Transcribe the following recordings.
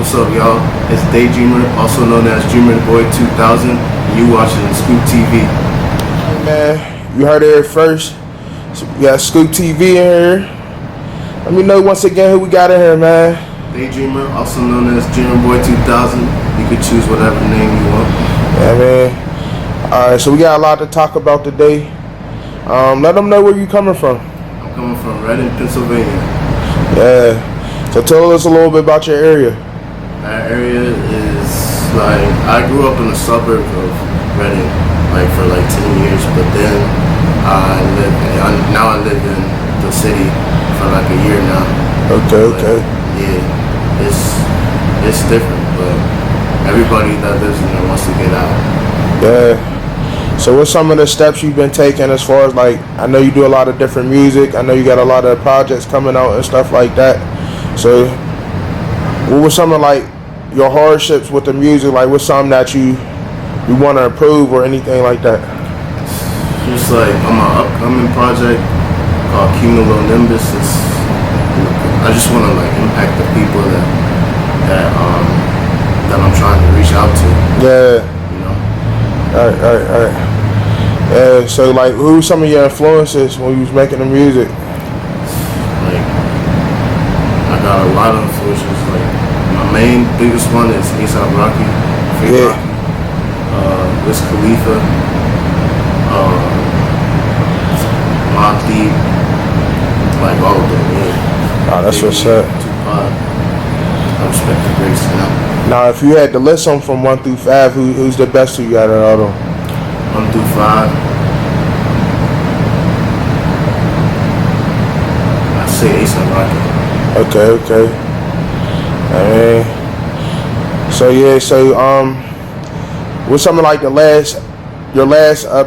What's up, y'all? It's Daydreamer, also known as Dreamer Boy 2000, and you watching SCOOPTV. Hey man, you heard it here first. So we got SCOOPTV in here. Let me know once again who we got in here, man. Daydreamer, also known as Dreamer Boy 2000. You could choose whatever name you want. Yeah, man. Alright, so we got a lot to talk about today. Let them know where you coming from. I'm coming from Reading, Pennsylvania. Yeah. So tell us a little bit about your area. That area is like, I grew up in the suburb of Reading, like for like 10 years, but then now I live in the city for like a year now. Okay. Yeah, it's different, but everybody that lives in there wants to get out. Yeah. So what's some of the steps you've been taking as far as, like, I know you do a lot of different music. I know you got a lot of projects coming out and stuff like that. So what was some of like your hardships with the music? Like what's something that you want to improve or anything like that? Just like on my upcoming project called Cumulonimbus, I just want to like impact the people that I'm trying to reach out to. Yeah. You know. All right. Yeah. So like, who's some of your influences when you was making the music? Like, I got a lot of influences. Like my main biggest one is A$AP Rocky, Fake Rocky, Wiz Khalifa, Mobb Deep, like all of them. Yeah. Oh, that's what's up. Tupac. I respect the greats, you know. Now, if you had to list them from 1 through 5, who's the best to you out of all of them? 1 through 5. I'd say A$AP Rocky. Okay. What's something like your last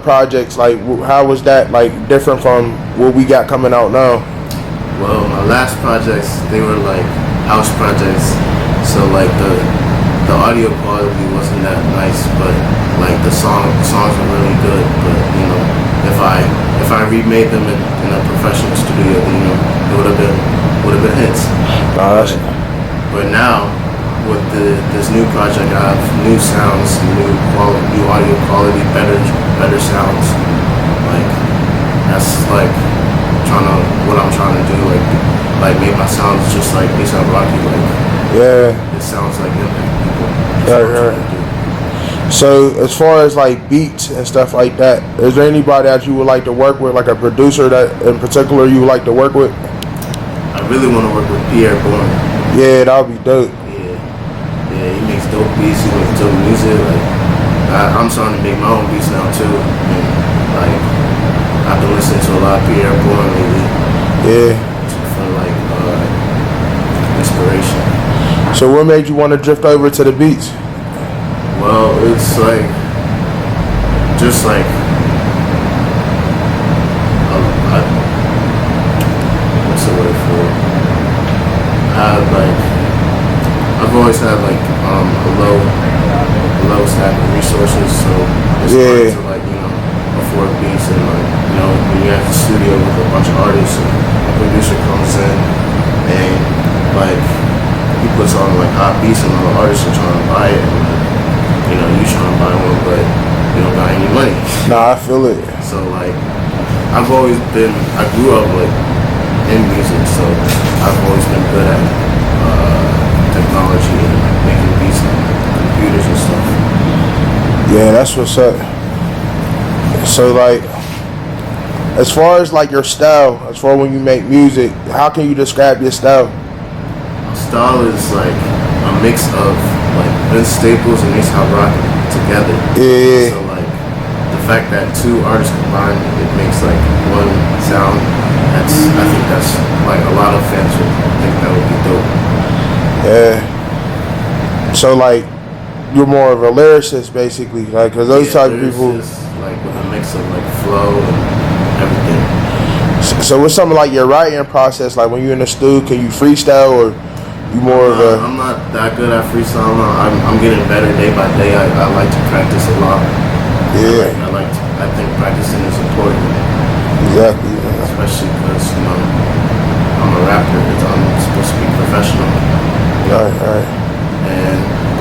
projects, like how was that like different from what we got coming out now? Well, my last projects, they were like house projects, so like the audio quality wasn't that nice, but like the songs were really good. But you know, if I remade them in a professional studio, then, you know, it would have been hits. But now with this new project, I have new sounds, new audio quality, better sounds. Like that's like what I'm trying to do, like make my sounds just like A$AP Rocky. Like it sounds like impact people. Right. So as far as like beats and stuff like that, is there anybody that you would like to work with, like a producer that in particular you would like to work with? I really want to work with Pierre Bourne. Yeah, that would be dope. Yeah, he makes dope beats, he makes dope music. Like I'm starting to make my own beats now too. And like I've been listening to a lot of Pierre Bourne lately. Yeah. For like inspiration. So what made you want to drift over to the beats? Well, it's like just like what's the word for it? I've always had like a low stack of resources, so it's hard to like, you know, afford beats, and like, you know, when you're at the studio with a bunch of artists and a producer comes in and like he puts on like hot beats and all the artists are trying to buy it, and like, you know, you trying to buy one but you don't got any money. Nah, I feel it. So like I grew up like in music, so I've always been good at technology and like making beats on computers and stuff. Yeah, that's what's up. So like, as far as like your style, as far when you make music, how can you describe your style? My style is like a mix of like Vince Staples and A$AP Rocky together. Yeah. So like the fact that two artists combined, it makes like one sound. I think that's like a lot of fans would think that would be dope. Yeah. So like, you're more of a lyricist basically, like, cause those type of people. Like with a mix of like flow and everything. So what's something like your writing process? Like when you're in the studio, can you freestyle or you more of a? I'm not that good at freestyle. I'm getting better day by day. I like to practice a lot. Yeah. I think practicing is important. Exactly. Especially because, you know, I'm a rapper. I'm supposed to be professional. All right. And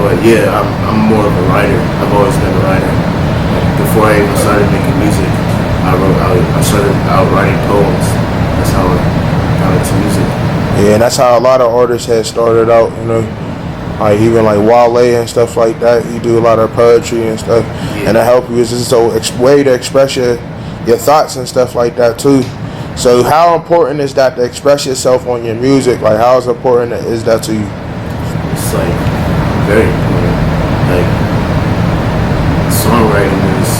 But yeah, I'm more of a writer. I've always been a writer. Before I even started making music, I started out writing poems. That's how I got into music. Yeah, and that's how a lot of artists had started out, you know. Like even like Wale and stuff like that. You do a lot of poetry and stuff, Yeah. and it help you. It's just a way to express your thoughts and stuff like that too. So how important is that to express yourself on your music? Like how important is that to you? It's like very important. Like songwriting is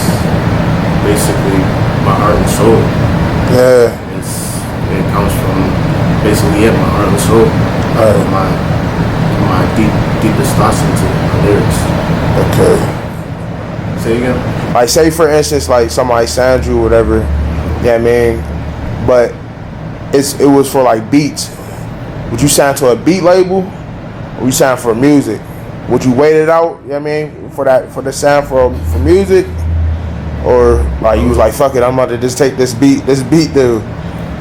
basically my heart and soul. Yeah. It comes from basically my heart and soul. My deepest thoughts into my lyrics. Okay. Say again? Like say for instance, like somebody signed you or whatever, yeah, I mean, but it was for like beats. Would you sign to a beat label or you sign for music? Would you wait it out, you know what I mean, for the sound for music? Or like you was like, fuck it, I'm about to just take this beat dude.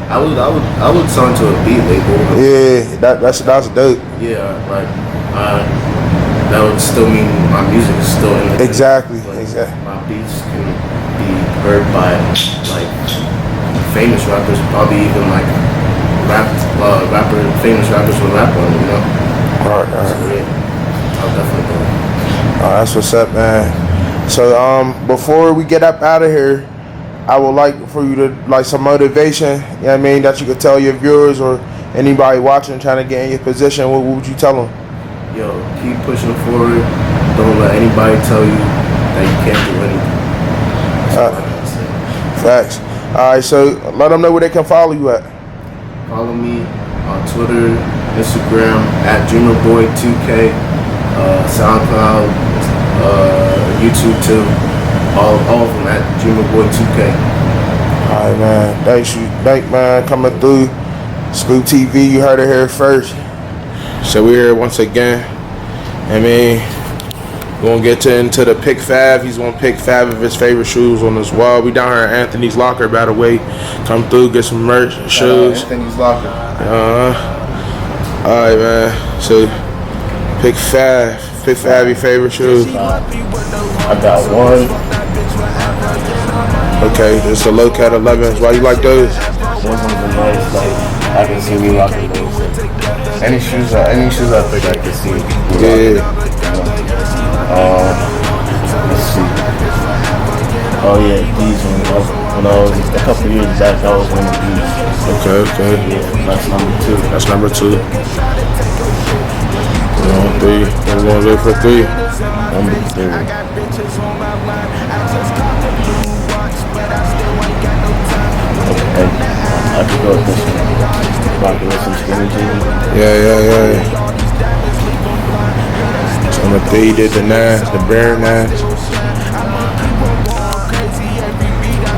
I would sign to a beat label. Yeah, that's dope. Yeah, like that would still mean my music is still in the Exactly. My beats can be heard by like famous rappers, probably even like famous rappers will rap on it, you know. Alright. So yeah, I'll definitely do it. That's what's up, man. So before we get up out of here, I would like for you to like some motivation, you know what I mean, that you could tell your viewers or anybody watching trying to get in your position. What would you tell them? Yo, keep pushing forward. Don't let anybody tell you that you can't do anything. That's all I gotta say. Facts. Alright, so let them know where they can follow you at. Follow me on Twitter, Instagram at DreamerBoy2K, SoundCloud, YouTube too. All of them at DreamerBoy2K. Alright, man. Thank man coming through. SCOOPTV, you heard it here first. So we're here once again. I mean, we're gonna get into the pick 5. He's gonna pick 5 of his favorite shoes on this wall. We down here at Anthony's Locker, by the way. Come through, get some merch, shoes. Anthony's Locker. Alright, man. So pick 5. Pick 5 of your favorite shoes. I got one. Okay, it's a low cat 11s. Why you like those? Those ones are nice. Like I can see me rocking those. Any shoes I pick, I can see. Yeah. Let's see. Oh yeah, these ones. When I was a couple years back, I was one of these. Okay. Yeah, that's number 2. That's number 2. We're on 3. We're gonna go for 3. Number 3. I could go with this one. Rocking with some skinny jeans. Yeah. So number 3 did the 9, the bare 9.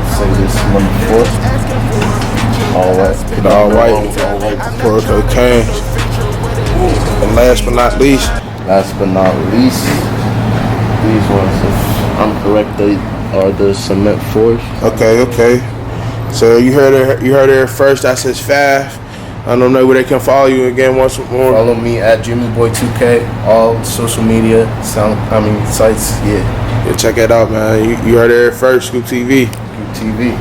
Say this is number 4. All white. The all white. Pour cocaine. And last but not least, these ones, if I'm correct, they are the cement 4s. Okay. So you heard it here first. That's his 5. I don't know where they can follow you again once more. Follow me at DreamerBoy2K, all social media, sites. Yeah. Check it out, man. You heard it here first. SCOOPTV. TV.